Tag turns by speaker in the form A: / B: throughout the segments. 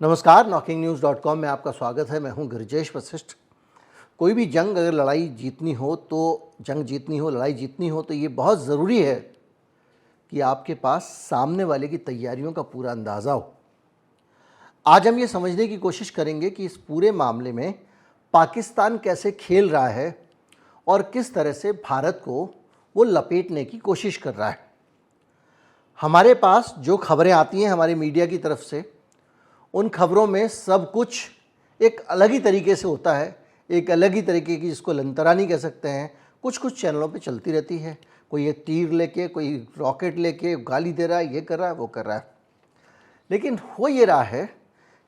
A: नमस्कार, knocking-news.com में आपका स्वागत है। मैं हूं गिरिजेश वशिष्ठ। कोई भी जंग अगर लड़ाई जीतनी हो लड़ाई जीतनी हो तो ये बहुत ज़रूरी है कि आपके पास सामने वाले की तैयारियों का पूरा अंदाज़ा हो। आज हम ये समझने की कोशिश करेंगे कि इस पूरे मामले में पाकिस्तान कैसे खेल रहा है और किस तरह से भारत को वो लपेटने की कोशिश कर रहा है। हमारे पास जो खबरें आती हैं हमारे मीडिया की तरफ से, उन खबरों में सब कुछ एक अलग ही तरीके से होता है, एक अलग ही तरीके की, जिसको लंतरानी कह सकते हैं, कुछ चैनलों पे चलती रहती है। कोई ये तीर लेके, कोई रॉकेट लेके गाली दे रहा है, ये कर रहा है, वो कर रहा है। लेकिन हो ये रहा है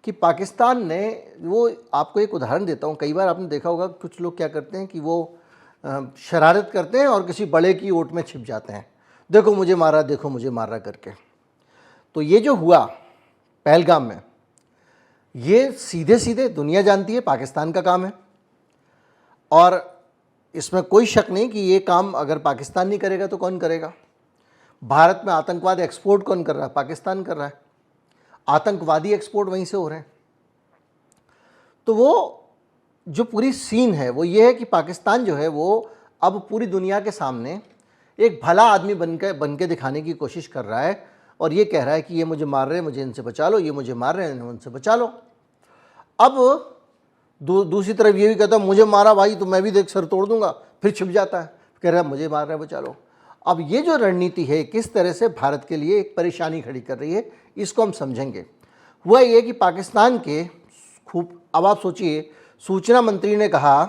A: कि पाकिस्तान ने, वो आपको एक उदाहरण देता हूँ। कई बार आपने देखा होगा कुछ लोग क्या करते हैं कि वो शरारत करते हैं और किसी बड़े की ओट में छिप जाते हैं, देखो मुझे मारा, देखो मुझे मारा करके। तो ये जो हुआ पहलगाम में, ये सीधे सीधे दुनिया जानती है पाकिस्तान का काम है, और इसमें कोई शक नहीं कि ये काम अगर पाकिस्तान नहीं करेगा तो कौन करेगा। भारत में आतंकवाद एक्सपोर्ट कौन कर रहा है? पाकिस्तान कर रहा है। आतंकवादी एक्सपोर्ट वहीं से हो रहे हैं। तो वो जो पूरी सीन है वो ये है कि पाकिस्तान जो है वो अब पूरी दुनिया के सामने एक भला आदमी बन के दिखाने की कोशिश कर रहा है, और ये कह रहा है कि ये मुझे मार रहे हैं, मुझे इनसे बचा लो, ये मुझे मार रहे हैं, उनसे बचा लो। अब दूसरी तरफ ये भी कहता है मुझे मारा भाई तो मैं भी देख सर तोड़ दूंगा, फिर छिप जाता है, कह रहा है मुझे मार रहा है, बचा लो। अब ये जो रणनीति है किस तरह से भारत के लिए एक परेशानी खड़ी कर रही है, इसको हम समझेंगे। वह ये कि पाकिस्तान के अब आप सोचिए, सूचना मंत्री ने कहा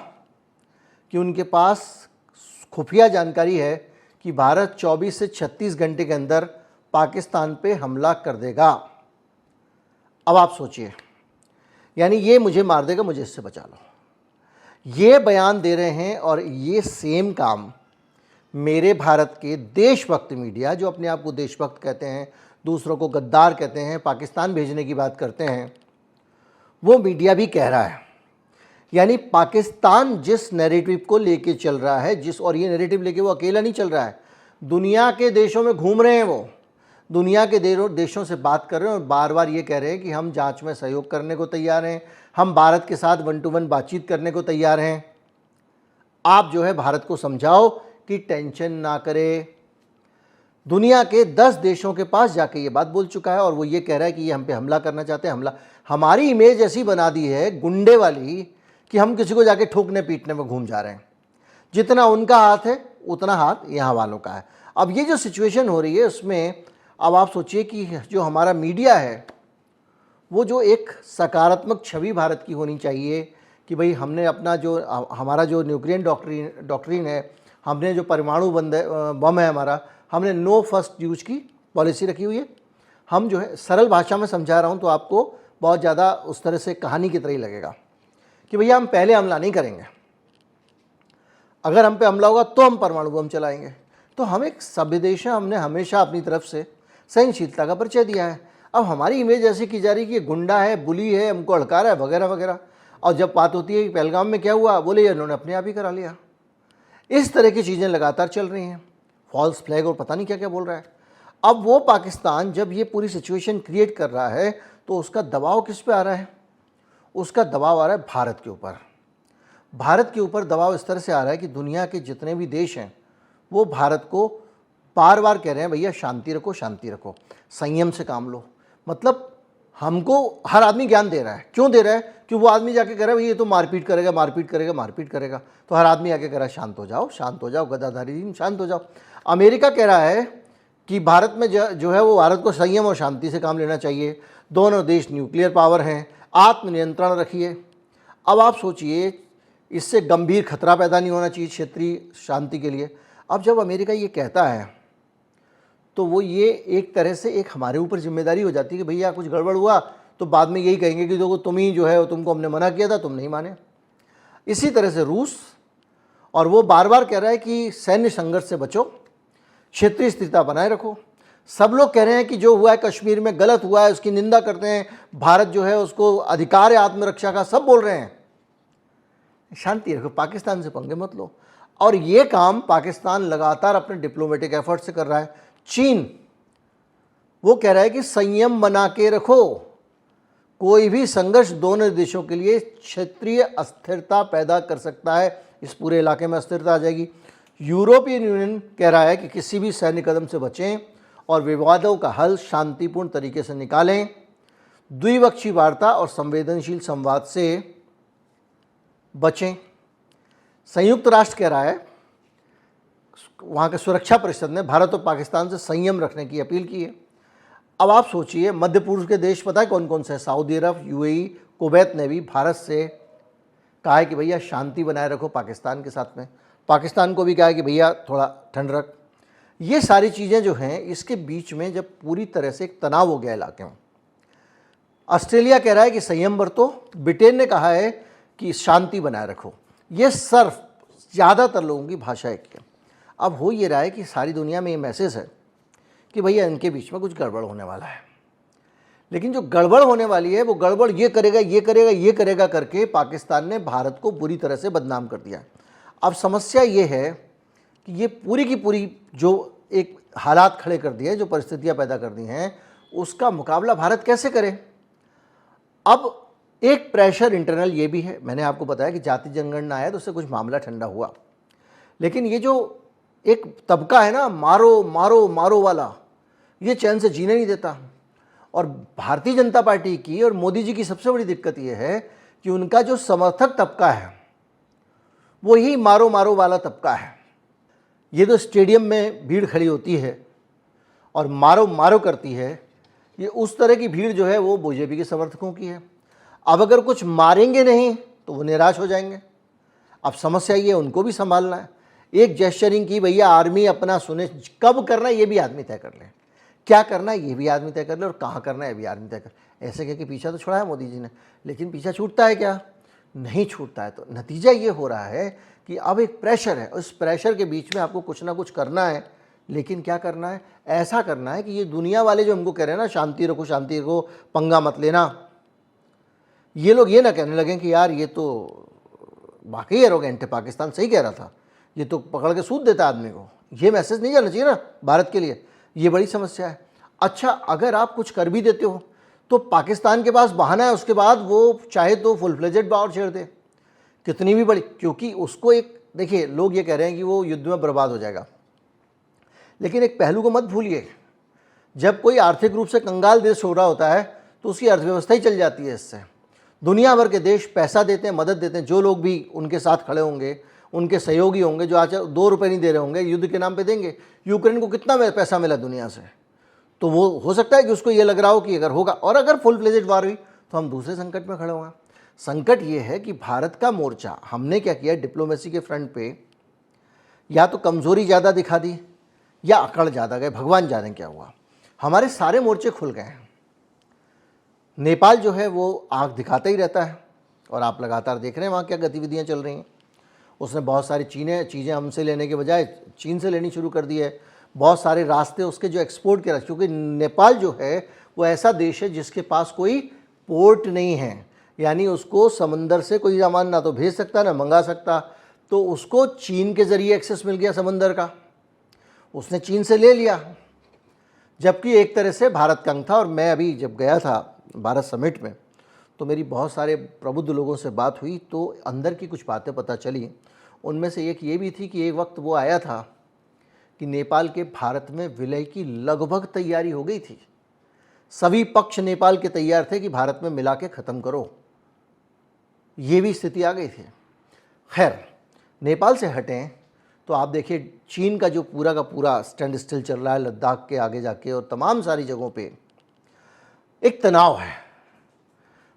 A: कि उनके पास खुफिया जानकारी है कि भारत 24 से 36 घंटे के अंदर पाकिस्तान पे हमला कर देगा। अब आप सोचिए, यानी ये मुझे मार देगा, मुझे इससे बचा लो, ये बयान दे रहे हैं। और ये सेम काम मेरे भारत के देशभक्त मीडिया, जो अपने आप को देशभक्त कहते हैं, दूसरों को गद्दार कहते हैं, पाकिस्तान भेजने की बात करते हैं, वो मीडिया भी कह रहा है। यानी पाकिस्तान जिस नैरेटिव को लेके चल रहा है, और ये नैरेटिव लेके वो अकेला नहीं चल रहा है, दुनिया के देशों में घूम रहे हैं, वो दुनिया के देशों से बात कर रहे हैं और बार बार ये कह रहे हैं कि हम जांच में सहयोग करने को तैयार हैं, हम भारत के साथ 1-to-1 बातचीत करने को तैयार हैं। आप जो है भारत को समझाओ कि टेंशन ना करे। दुनिया के 10 देशों के पास जाके ये बात बोल चुका है, और वो ये कह रहा है कि ये हम पे हमला करना चाहते हैं। हमारी इमेज ऐसी बना दी है गुंडे वाली कि हम किसी को जाके ठोकने पीटने में घूम जा रहे हैं। जितना उनका हाथ है उतना हाथ यहाँ वालों का है। अब ये जो सिचुएशन हो रही है उसमें अब आप सोचिए कि जो हमारा मीडिया है वो जो एक सकारात्मक छवि भारत की होनी चाहिए कि भाई हमने अपना जो हमारा जो न्यूक्लियर डॉक्ट्रिन है, हमने जो परमाणु बम है हमारा, हमने नो फर्स्ट यूज की पॉलिसी रखी हुई है। हम जो है, सरल भाषा में समझा रहा हूँ तो आपको बहुत ज़्यादा उस तरह से कहानी की तरह ही लगेगा कि भैया हम पहले हमला नहीं करेंगे, अगर हम पे हमला होगा तो हम परमाणु बम चलाएंगे। तो हम एक सभ्य देश है, हमने हमेशा अपनी तरफ से सहनशीलता का परिचय दिया है। अब हमारी इमेज ऐसी की जा रही है कि ये गुंडा है, बुली है, हमको हड़का रहा है, वगैरह वगैरह। और जब बात होती है कि पहलगाम में क्या हुआ, बोले इन्होंने अपने आप ही करा लिया। इस तरह की चीज़ें लगातार चल रही हैं, फॉल्स फ्लैग और पता नहीं क्या क्या बोल रहा है। अब वो पाकिस्तान जब ये पूरी सिचुएशन क्रिएट कर रहा है तो उसका दबाव किस पे आ रहा है? उसका दबाव आ रहा है भारत के ऊपर। भारत के ऊपर दबाव इस तरह से आ रहा है कि दुनिया के जितने भी देश हैं वो भारत को बार बार कह रहे हैं भैया शांति रखो, शांति रखो, संयम से काम लो। मतलब हमको हर आदमी ज्ञान दे रहा है। क्यों दे रहा है? कि वो आदमी जाके कह रहा है भैया ये तो मारपीट करेगा, मारपीट करेगा, मारपीट करेगा। तो हर आदमी आके कह रहा है शांत हो जाओ, शांत हो जाओ, गद्दाधारी शांत हो जाओ। अमेरिका कह रहा है कि भारत में जो है वो भारत को संयम और शांति से काम लेना चाहिए। दोनों देश न्यूक्लियर पावर हैं, आत्मनियंत्रण रखिए। अब आप सोचिए, इससे गंभीर खतरा पैदा नहीं होना चाहिए क्षेत्रीय शांति के लिए। अब जब अमेरिका ये कहता है तो वो ये एक तरह से एक हमारे ऊपर जिम्मेदारी हो जाती है कि भैया कुछ गड़बड़ हुआ तो बाद में यही कहेंगे कि देखो तुम ही जो है, तुमको हमने मना किया था, तुम नहीं माने। इसी तरह से रूस, और वो बार बार कह रहा है कि सैन्य संघर्ष से बचो, क्षेत्रीय स्थिरता बनाए रखो। सब लोग कह रहे हैं कि जो हुआ है कश्मीर में गलत हुआ है, उसकी निंदा करते हैं, भारत जो है उसको अधिकार है आत्मरक्षा का, सब बोल रहे हैं शांति रखो, पाकिस्तान से पंगे मत लो। और ये काम पाकिस्तान लगातार अपने डिप्लोमेटिक एफर्ट से कर रहा है। चीन वो कह रहा है कि संयम बना के रखो, कोई भी संघर्ष दोनों देशों के लिए क्षेत्रीय अस्थिरता पैदा कर सकता है। इस पूरे इलाके में अस्थिरता आ जाएगी। यूरोपियन यूनियन कह रहा है कि किसी भी सैन्य कदम से बचें और विवादों का हल शांतिपूर्ण तरीके से निकालें। द्विपक्षीय वार्ता और संवेदनशील संवाद से बचें। संयुक्त राष्ट्र कह रहा है, वहाँ के सुरक्षा परिषद ने भारत और पाकिस्तान से संयम रखने की अपील की है। अब आप सोचिए, मध्य पूर्व के देश पता है कौन कौन से हैं? सऊदी अरब, यूएई, कुवैत ने भी भारत से कहा है कि भैया शांति बनाए रखो पाकिस्तान के साथ में। पाकिस्तान को भी कहा है कि भैया थोड़ा ठंड रख। ये सारी चीज़ें जो हैं, इसके बीच में जब पूरी तरह से एक तनाव हो गया इलाके में, ऑस्ट्रेलिया कह रहा है कि संयम बरतो, ब्रिटेन ने कहा है कि शांति बनाए रखो। ये सिर्फ ज़्यादातर लोगों की भाषा एक है। अब हो ये रहा है कि सारी दुनिया में ये मैसेज है कि भैया इनके बीच में कुछ गड़बड़ होने वाला है। लेकिन जो गड़बड़ होने वाली है वो गड़बड़ ये करेगा, ये करेगा, ये करेगा करके पाकिस्तान ने भारत को बुरी तरह से बदनाम कर दिया है। अब समस्या ये है कि ये पूरी की पूरी जो एक हालात खड़े कर दिए, जो परिस्थितियां पैदा कर दी हैं, उसका मुकाबला भारत कैसे करे। अब एक प्रेशर इंटरनल ये भी है, मैंने आपको बताया कि जाति जनगणना आया तो उससे कुछ मामला ठंडा हुआ, लेकिन ये जो एक तबका है ना, मारो मारो मारो वाला, ये चैन से जीने नहीं देता। और भारतीय जनता पार्टी की और मोदी जी की सबसे बड़ी दिक्कत ये है कि उनका जो समर्थक तबका है वो ही मारो मारो वाला तबका है। ये तो स्टेडियम में भीड़ खड़ी होती है और मारो मारो करती है, ये उस तरह की भीड़ जो है वो बीजेपी के समर्थकों की है। अब अगर कुछ मारेंगे नहीं तो वो निराश हो जाएंगे। अब समस्या ये उनको भी संभालना है। एक जेस्चरिंग की, भैया आर्मी अपना सुने, कब करना है ये भी आदमी तय कर ले, क्या करना है ये भी आदमी तय कर ले, और कहाँ करना है ये भी आदमी तय कर। ऐसे कह के पीछा तो छोड़ा है मोदी जी ने, लेकिन पीछा छूटता है क्या? नहीं छूटता है। तो नतीजा ये हो रहा है कि अब एक प्रेशर है, उस प्रेशर के बीच में आपको कुछ ना कुछ करना है। लेकिन क्या करना है? ऐसा करना है कि ये दुनिया वाले जो हमको कह रहे हैं ना, शांति रखो शांति रखो, पंगा मत लेना, ये लोग ये ना कहने लगें कि यार ये तो वाकई एरोगेंट है, पाकिस्तान सही कह रहा था, ये तो पकड़ के सूद देता आदमी को। ये मैसेज नहीं जाना चाहिए ना भारत के लिए, ये बड़ी समस्या है। अच्छा, अगर आप कुछ कर भी देते हो तो पाकिस्तान के पास बहाना है, उसके बाद वो चाहे तो फुल फ्लेजेड वॉर छेड़ दे, कितनी भी बड़ी, क्योंकि उसको एक, देखिए लोग ये कह रहे हैं कि वो युद्ध में बर्बाद हो जाएगा, लेकिन एक पहलू को मत भूलिए, जब कोई आर्थिक रूप से कंगाल देश हो रहा होता है तो उसकी अर्थव्यवस्था ही चल जाती है। इससे दुनिया भर के देश पैसा देते हैं, मदद देते हैं। जो लोग भी उनके साथ खड़े होंगे, उनके सहयोगी होंगे, जो आज 2 रुपये नहीं दे रहे होंगे, युद्ध के नाम पे देंगे। यूक्रेन को कितना पैसा मिला दुनिया से, तो वो हो सकता है कि उसको ये लग रहा हो कि अगर होगा, और अगर फुल फ्लेजेड वार हुई तो हम दूसरे संकट में खड़े होंगे। संकट ये है कि भारत का मोर्चा, हमने क्या किया, डिप्लोमेसी के फ्रंट पे या तो कमज़ोरी ज़्यादा दिखा दी या अकड़ ज़्यादा गए, भगवान जाने क्या हुआ। हमारे सारे मोर्चे खुल गए हैं। नेपाल जो है वो आँख दिखाता ही रहता है, और आप लगातार देख रहे हैं वहाँ क्या गतिविधियाँ चल रही हैं। उसने बहुत सारी चीज़ें हमसे लेने के बजाय चीन से लेनी शुरू कर दी है। बहुत सारे रास्ते उसके जो एक्सपोर्ट के रास्ते, क्योंकि नेपाल जो है वो ऐसा देश है जिसके पास कोई पोर्ट नहीं है, यानी उसको समंदर से कोई सामान ना तो भेज सकता ना मंगा सकता, तो उसको चीन के ज़रिए एक्सेस मिल गया समंदर का, उसने चीन से ले लिया, जबकि एक तरह से भारत का अंग था। और मैं अभी जब गया था भारत समिट में तो मेरी बहुत सारे प्रबुद्ध लोगों से बात हुई, तो अंदर की कुछ बातें पता चली। उनमें से एक ये भी थी कि एक वक्त वो आया था कि नेपाल के भारत में विलय की लगभग तैयारी हो गई थी, सभी पक्ष नेपाल के तैयार थे कि भारत में मिला के ख़त्म करो, ये भी स्थिति आ गई थी। खैर, नेपाल से हटें तो आप देखिए चीन का जो पूरा का पूरा स्टैंड स्टिल चल रहा है लद्दाख के आगे जाके, और तमाम सारी जगहों पे एक तनाव है।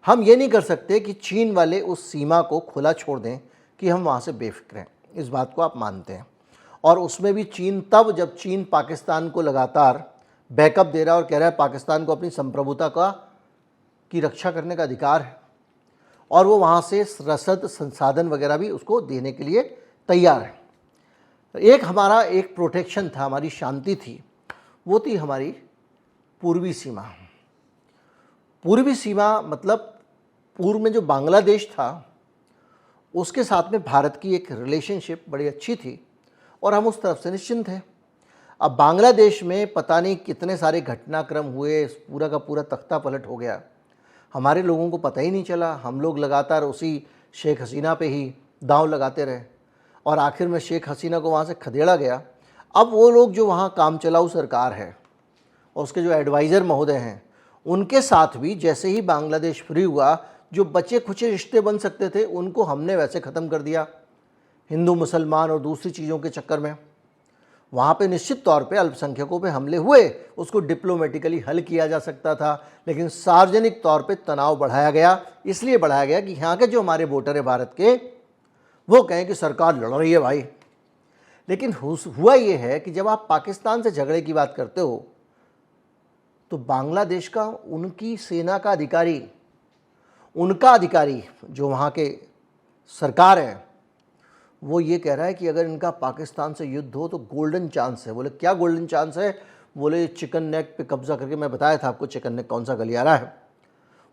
A: हम ये नहीं कर सकते कि चीन वाले उस सीमा को खुला छोड़ दें कि हम वहाँ से बेफिक्र हैं, इस बात को आप मानते हैं। और उसमें भी चीन तब, जब चीन पाकिस्तान को लगातार बैकअप दे रहा है और कह रहा है पाकिस्तान को अपनी संप्रभुता की रक्षा करने का अधिकार है, और वो वहाँ से रसद संसाधन वगैरह भी उसको देने के लिए तैयार है। एक हमारा एक प्रोटेक्शन था, हमारी शांति थी, वो थी हमारी पूर्वी सीमा। पूर्वी सीमा मतलब पूर्व में जो बांग्लादेश था उसके साथ में भारत की एक रिलेशनशिप बड़ी अच्छी थी, और हम उस तरफ से निश्चिंत थे। अब बांग्लादेश में पता नहीं कितने सारे घटनाक्रम हुए, पूरा का पूरा तख्ता पलट हो गया। हमारे लोगों को पता ही नहीं चला। हम लोग लगातार उसी शेख हसीना पे ही दांव लगाते रहे और आखिर में शेख हसीना को वहाँ से खदेड़ा गया। अब वो लोग जो वहाँ काम चलाऊ सरकार है और उसके जो एडवाइज़र महोदय हैं, उनके साथ भी जैसे ही बांग्लादेश फ्री हुआ, जो बचे खुचे रिश्ते बन सकते थे उनको हमने वैसे ख़त्म कर दिया, हिंदू मुसलमान और दूसरी चीज़ों के चक्कर में। वहाँ पे निश्चित तौर पे अल्पसंख्यकों पे हमले हुए, उसको डिप्लोमेटिकली हल किया जा सकता था, लेकिन सार्वजनिक तौर पे तनाव बढ़ाया गया। इसलिए बढ़ाया गया कि यहाँ के जो हमारे वोटर है भारत के, वो कहें कि सरकार लड़ रही है भाई। लेकिन हुआ ये है कि जब आप पाकिस्तान से झगड़े की बात करते हो तो बांग्लादेश का उनकी सेना का अधिकारी, उनका अधिकारी जो वहाँ के सरकार है, वो ये कह रहा है कि अगर इनका पाकिस्तान से युद्ध हो तो गोल्डन चांस है। बोले क्या गोल्डन चांस है? बोले चिकन नेक पे कब्जा करके, मैं बताया था आपको चिकन नेक कौन सा गलियारा है,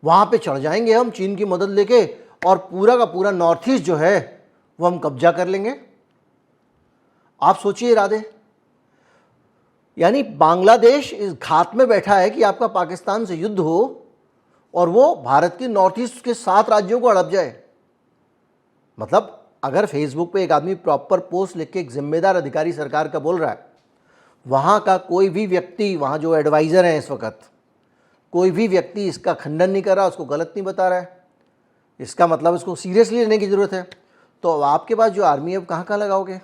A: वहाँ पे चढ़ जाएंगे हम चीन की मदद लेके और पूरा का पूरा नॉर्थ ईस्ट जो है वो हम कब्जा कर लेंगे। आप सोचिए इरादे। यानी बांग्लादेश इस घात में बैठा है कि आपका पाकिस्तान से युद्ध हो और वो भारत के नॉर्थ ईस्ट के 7 राज्यों को हड़प जाए। मतलब अगर फेसबुक पे एक आदमी प्रॉपर पोस्ट लिख के एक जिम्मेदार अधिकारी सरकार का बोल रहा है, वहाँ का कोई भी व्यक्ति, वहाँ जो एडवाइज़र हैं इस वक्त, कोई भी व्यक्ति इसका खंडन नहीं कर रहा, उसको गलत नहीं बता रहा है, इसका मतलब इसको सीरियसली लेने की ज़रूरत है। तो अब आपके पास जो आर्मी है, अब कहाँ कहाँ लगाओगे?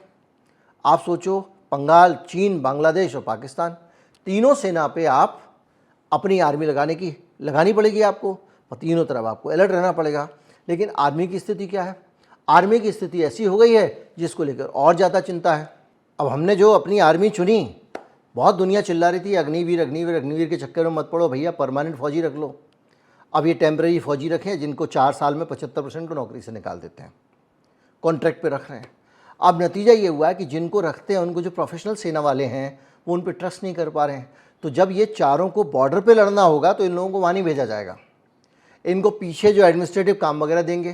A: आप सोचो, बंगाल, चीन, बांग्लादेश और पाकिस्तान, तीनों सेना पे आप अपनी आर्मी लगानी पड़ेगी आपको, और तीनों तरफ आपको अलर्ट रहना पड़ेगा। लेकिन आर्मी की स्थिति क्या है? आर्मी की स्थिति ऐसी हो गई है जिसको लेकर और ज़्यादा चिंता है। अब हमने जो अपनी आर्मी चुनी, बहुत दुनिया चिल्ला रही थी अग्निवीर अग्निवीर अग्निवीर के चक्कर में मत पड़ो भैया, परमानेंट फौजी रख लो। अब ये टेम्परेरी फौजी रखें जिनको 4 साल में 75% को नौकरी से निकाल देते हैं, कॉन्ट्रैक्ट पे रख रहे हैं। अब नतीजा ये हुआ है कि जिनको रखते हैं उनको, जो प्रोफेशनल सेना वाले हैं, वो उन पर ट्रस्ट नहीं कर पा रहे हैं। तो जब ये चारों को बॉर्डर पे लड़ना होगा तो इन लोगों को वहाँ नहीं भेजा जाएगा, इनको पीछे जो एडमिनिस्ट्रेटिव काम वगैरह देंगे,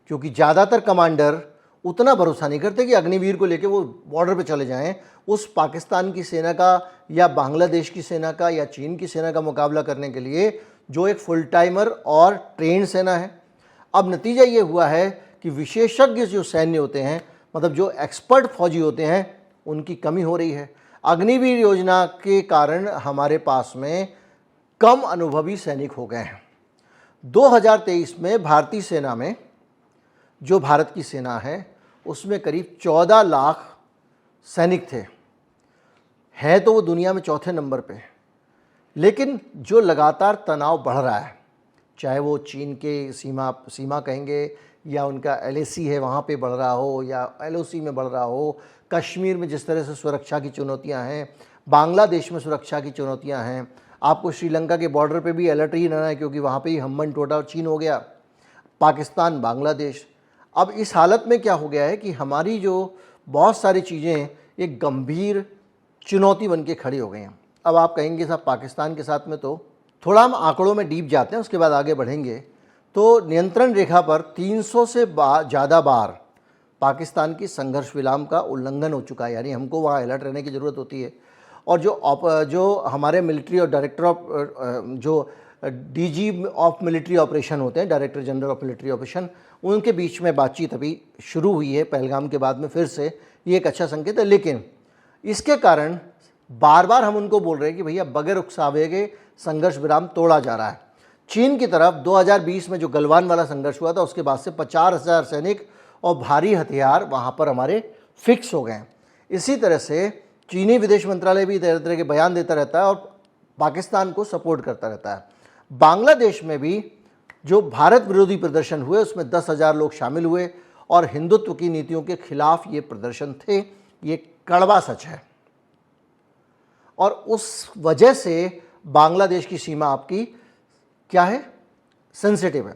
A: क्योंकि ज़्यादातर कमांडर उतना भरोसा नहीं करते कि अग्निवीर को लेके वो बॉर्डर पे चले जाएं। उस पाकिस्तान की सेना का या बांग्लादेश की सेना का या चीन की सेना का मुकाबला करने के लिए जो एक फुल टाइमर और ट्रेंड सेना है। अब नतीजा ये हुआ है कि विशेषज्ञ जो सैन्य होते हैं, मतलब जो एक्सपर्ट फौजी होते हैं, उनकी कमी हो रही है। अग्निवीर योजना के कारण हमारे पास में कम अनुभवी सैनिक हो गए हैं। 2023 में भारतीय सेना में, जो भारत की सेना है, उसमें करीब 14 लाख सैनिक थे। है तो वो दुनिया में चौथे नंबर पे, लेकिन जो लगातार तनाव बढ़ रहा है, चाहे वो चीन के सीमा कहेंगे या उनका LAC है वहाँ पे बढ़ रहा हो, या LOC में बढ़ रहा हो, कश्मीर में जिस तरह से सुरक्षा की चुनौतियाँ हैं, बांग्लादेश में सुरक्षा की चुनौतियाँ हैं, आपको श्रीलंका के बॉर्डर पे भी अलर्ट ही रहना है क्योंकि वहाँ पे ही हम्मन टोटा और चीन हो गया, पाकिस्तान, बांग्लादेश। अब इस हालत में क्या हो गया है कि हमारी जो बहुत सारी चीज़ें एक गंभीर चुनौती बन के खड़ी हो गई हैं। अब आप कहेंगे साहब पाकिस्तान के साथ में, तो थोड़ा हम आंकड़ों में डीप जाते हैं, उसके बाद आगे बढ़ेंगे। तो नियंत्रण रेखा पर 300 से ज़्यादा बार पाकिस्तान की संघर्ष विराम का उल्लंघन हो चुका है, यानी हमको वहाँ अलर्ट रहने की ज़रूरत होती है। और जो हमारे मिलिट्री और डायरेक्टर ऑफ जो DG ऑफ मिलिट्री ऑपरेशन होते हैं, director general of military operation, उनके बीच में बातचीत अभी शुरू हुई है पहलगाम के बाद में फिर से, ये एक अच्छा संकेत है। लेकिन इसके कारण बार बार हम उनको बोल रहे हैं कि भैया बगैर उकसावे के संघर्ष विराम तोड़ा जा रहा है। चीन की तरफ 2020 में जो गलवान वाला संघर्ष हुआ था, उसके बाद से 50,000 सैनिक और भारी हथियार वहाँ पर हमारे फिक्स हो गए। इसी तरह से चीनी विदेश मंत्रालय भी तरह तरह के बयान देता रहता है और पाकिस्तान को सपोर्ट करता रहता है। बांग्लादेश में भी जो भारत विरोधी प्रदर्शन हुए उसमें 10,000 लोग शामिल हुए और हिंदुत्व की नीतियों के खिलाफ ये प्रदर्शन थे, ये कड़वा सच है। और उस वजह से बांग्लादेश की सीमा आपकी क्या है, सेंसिटिव है।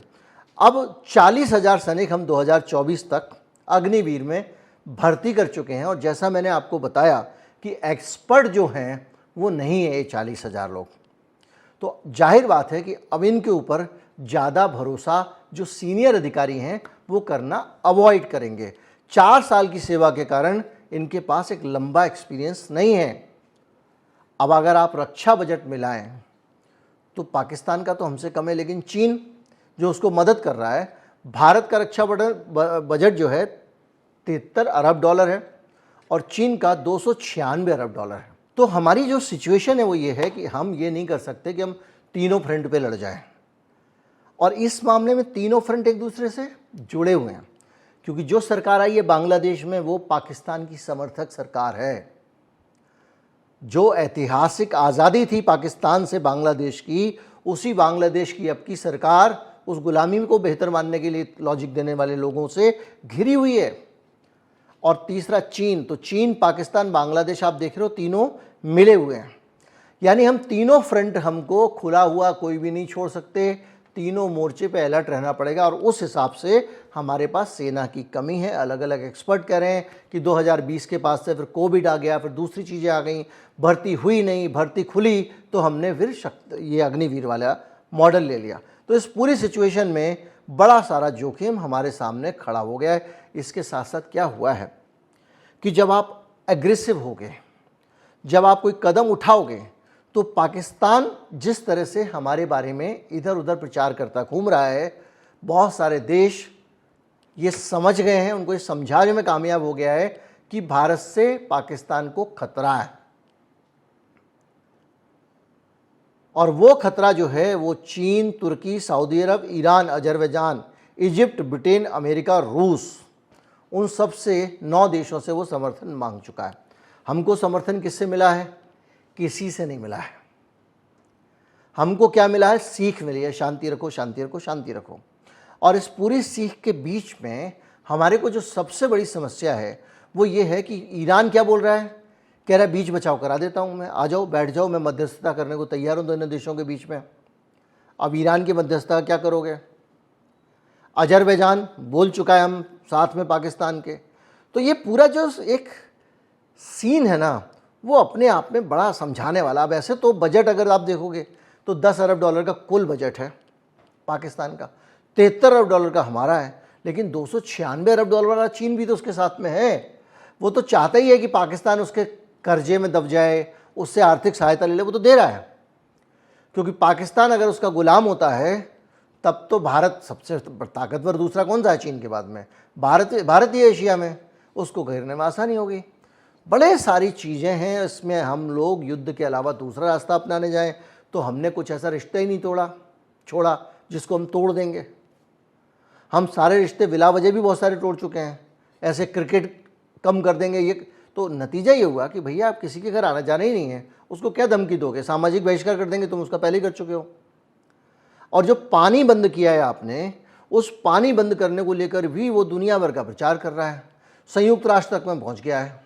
A: अब 40,000 सैनिक हम 2024 तक अग्निवीर में भर्ती कर चुके हैं, और जैसा मैंने आपको बताया कि एक्सपर्ट जो हैं वो नहीं है ये 40,000 लोग। तो जाहिर बात है कि अब इनके ऊपर ज़्यादा भरोसा जो सीनियर अधिकारी हैं वो करना अवॉइड करेंगे। 4 साल की सेवा के कारण इनके पास एक लंबा एक्सपीरियंस नहीं है। अब अगर आप रक्षा बजट मिलाएं तो पाकिस्तान का तो हमसे कम है, लेकिन चीन जो उसको मदद कर रहा है, भारत का रक्षा बजट जो है 73 अरब डॉलर है और चीन का 296 अरब डॉलर है। तो हमारी जो सिचुएशन है वो ये है कि हम ये नहीं कर सकते कि हम तीनों फ्रंट पे लड़ जाएं, और इस मामले में तीनों फ्रंट एक दूसरे से जुड़े हुए हैं, क्योंकि जो सरकार आई है बांग्लादेश में वो पाकिस्तान की समर्थक सरकार है। जो ऐतिहासिक आज़ादी थी पाकिस्तान से बांग्लादेश की, उसी बांग्लादेश की अब की सरकार उस गुलामी को बेहतर मानने के लिए लॉजिक देने वाले लोगों से घिरी हुई है। और तीसरा चीन, तो चीन, पाकिस्तान, बांग्लादेश आप देख रहे हो तीनों मिले हुए हैं, यानी हम तीनों फ्रंट हमको खुला हुआ कोई भी नहीं छोड़ सकते, तीनों मोर्चे पे अलर्ट रहना पड़ेगा। और उस हिसाब से हमारे पास सेना की कमी है। अलग अलग एक्सपर्ट कह रहे हैं कि 2020 के पास से फिर कोविड आ गया, फिर दूसरी चीज़ें आ गई, भर्ती हुई नहीं, भर्ती खुली तो हमने फिर ये अग्निवीर वाला मॉडल ले लिया। तो इस पूरी सिचुएशन में बड़ा सारा जोखिम हमारे सामने खड़ा हो गया है। इसके साथ साथ क्या हुआ है कि जब आप एग्रेसिव होगे, जब आप कोई कदम उठाओगे, तो पाकिस्तान जिस तरह से हमारे बारे में इधर उधर प्रचार करता घूम रहा है, बहुत सारे देश ये समझ गए हैं, उनको ये समझाने में कामयाब हो गया है कि भारत से पाकिस्तान को खतरा है। और वो खतरा जो है वो चीन, तुर्की, Saudi Arab, Iran, Azerbaijan, Egypt, Britain, America, रूस, उन सब से 9 देशों से वो समर्थन मांग चुका है। हमको समर्थन किससे मिला है? किसी से नहीं मिला है। हमको क्या मिला है? सीख मिली है, शांति रखो, शांति रखो, शांति रखो। और इस पूरी सीख के बीच में हमारे को जो सबसे बड़ी समस्या है वो ये है कि ईरान क्या बोल रहा है? कह रहा है बीच बचाव करा देता हूँ मैं, आ जाओ, बैठ जाओ, मैं मध्यस्थता करने को तैयार हूँ दोनों देशों के बीच में। अब ईरान की मध्यस्थता क्या करोगे? अजरबैजान बोल चुका है हम साथ में पाकिस्तान के। तो ये पूरा जो एक सीन है ना, वो अपने आप में बड़ा समझाने वाला। अब ऐसे तो बजट अगर आप देखोगे तो 10 अरब डॉलर का कुल बजट है पाकिस्तान का, 73 अरब डॉलर का हमारा है, लेकिन 296 अरब डॉलर वाला चीन भी तो उसके साथ में है। वो तो चाहता ही है कि पाकिस्तान उसके कर्जे में दब जाए, उससे आर्थिक सहायता ले ले, वो तो दे रहा है। क्योंकि पाकिस्तान अगर उसका गुलाम होता है तब तो भारत सबसे ताकतवर दूसरा कौन सा है चीन के बाद में? भारत ही एशिया में, उसको घेरने में आसानी होगी। बड़े सारी चीज़ें हैं इसमें। हम लोग युद्ध के अलावा दूसरा रास्ता अपनाने जाएं तो हमने कुछ ऐसा रिश्ता ही नहीं छोड़ा जिसको हम तोड़ देंगे। हम सारे रिश्ते बिला वजह भी बहुत सारे तोड़ चुके हैं। ऐसे क्रिकेट कम कर देंगे, ये तो नतीजा ये हुआ कि भैया आप किसी के घर आना जाना ही नहीं है, उसको क्या धमकी दोगे? सामाजिक बहिष्कार कर देंगे, तुम उसका पहले ही कर चुके हो। और जो पानी बंद किया है आपने, उस पानी बंद करने को लेकर भी वो दुनिया भर का प्रचार कर रहा है। संयुक्त राष्ट्र तक में पहुंच गया है,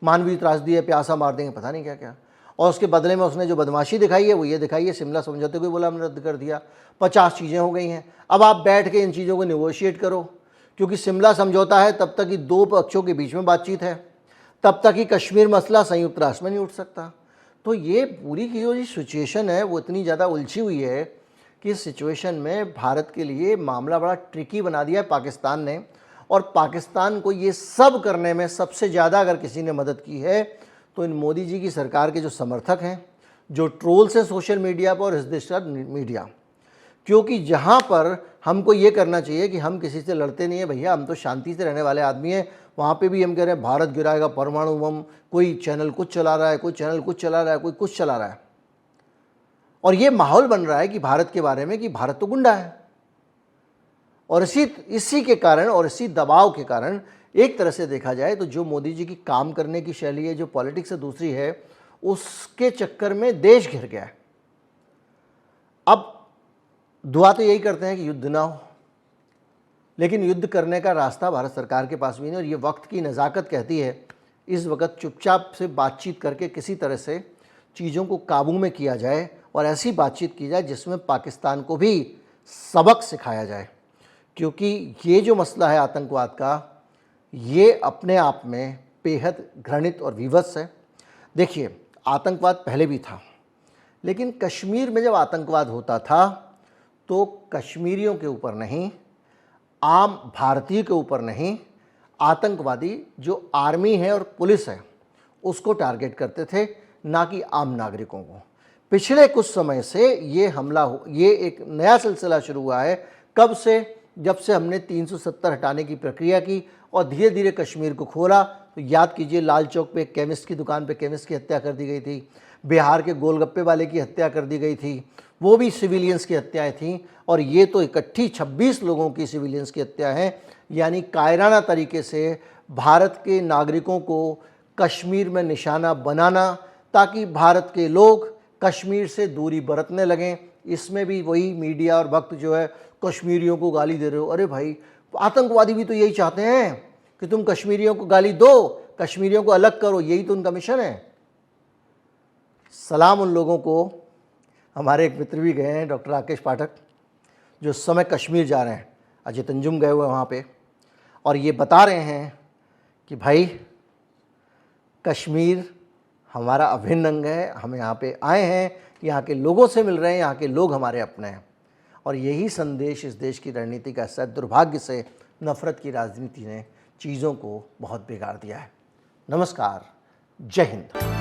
A: मानवीय त्रासदी है, प्यासा मार देंगे, पता नहीं क्या क्या। और उसके बदले में उसने जो बदमाशी दिखाई है वो ये दिखाई है, शिमला समझौते को बोला हमने रद्द कर दिया। 50 चीज़ें हो गई हैं। अब आप बैठ के इन चीज़ों को नेगोशिएट करो, क्योंकि शिमला समझौता है तब तक ही 2 पक्षों के बीच में बातचीत है, तब तक ही कश्मीर मसला संयुक्त राष्ट्र में नहीं उठ सकता। तो ये पूरी की जो सिचुएशन है वो इतनी ज़्यादा उलझी हुई है कि इस सिचुएशन में भारत के लिए मामला बड़ा ट्रिकी बना दिया है पाकिस्तान ने। और पाकिस्तान को ये सब करने में सबसे ज़्यादा अगर किसी ने मदद की है तो इन मोदी जी की सरकार के जो समर्थक हैं, जो ट्रोल्स हैं सोशल मीडिया पर और इस देश का मीडिया। क्योंकि जहाँ पर हमको ये करना चाहिए कि हम किसी से लड़ते नहीं है भैया, हम तो शांति से रहने वाले आदमी हैं, वहाँ पे भी हम कह रहे हैं भारत गिराएगा परमाणु बम, कोई चैनल कुछ चला रहा है, कोई चैनल कुछ चला रहा है, कोई कुछ चला रहा है। और ये माहौल बन रहा है कि भारत के बारे में कि भारत तो गुंडा है। और इसी के कारण और इसी दबाव के कारण एक तरह से देखा जाए तो जो मोदी जी की काम करने की शैली है, जो पॉलिटिक्स है दूसरी है, उसके चक्कर में देश घिर गया है। अब दुआ तो यही करते हैं कि युद्ध ना हो, लेकिन युद्ध करने का रास्ता भारत सरकार के पास भी नहीं। और ये वक्त की नज़ाकत कहती है इस वक्त चुपचाप से बातचीत करके किसी तरह से चीज़ों को काबू में किया जाए और ऐसी बातचीत की जाए जिसमें पाकिस्तान को भी सबक सिखाया जाए। क्योंकि ये जो मसला है आतंकवाद का, ये अपने आप में बेहद घृणित और विवश है। देखिए, आतंकवाद पहले भी था, लेकिन कश्मीर में जब आतंकवाद होता था तो कश्मीरियों के ऊपर नहीं, आम भारतीय के ऊपर नहीं, आतंकवादी जो आर्मी है और पुलिस है उसको टारगेट करते थे, ना कि आम नागरिकों को। पिछले कुछ समय से ये हमला हो, ये एक नया सिलसिला शुरू हुआ है। कब से? जब से हमने 370 हटाने की प्रक्रिया की और धीरे धीरे कश्मीर को खोला। तो याद कीजिए, लाल चौक पे केमिस्ट की दुकान पे केमिस्ट की हत्या कर दी गई थी, बिहार के गोलगप्पे वाले की हत्या कर दी गई थी, वो भी सिविलियंस की हत्याएं थीं, और ये तो इकट्ठी 26 लोगों की सिविलियंस की हत्या है। यानी कायराना तरीके से भारत के नागरिकों को कश्मीर में निशाना बनाना, ताकि भारत के लोग कश्मीर से दूरी बरतने लगें। इसमें भी वही मीडिया और वक्त जो है कश्मीरियों को गाली दे रहे हो। अरे भाई, आतंकवादी भी तो यही चाहते हैं कि तुम कश्मीरियों को गाली दो, कश्मीरियों को अलग करो, यही तो उनका मिशन है। सलाम उन लोगों को, हमारे एक मित्र भी गए हैं, डॉक्टर राकेश पाठक, जो इस समय कश्मीर जा रहे हैं, अजय तंजुम गए हुए हैं वहाँ पे, और ये बता रहे हैं कि भाई कश्मीर हमारा अभिन्न अंग है, हम यहाँ पे आए हैं, यहाँ के लोगों से मिल रहे हैं, यहाँ के लोग हमारे अपने हैं। और यही संदेश इस देश की रणनीति का हिस्सा है। दुर्भाग्य से नफ़रत की राजनीति ने चीज़ों को बहुत बिगाड़ दिया है। नमस्कार, जय हिंद।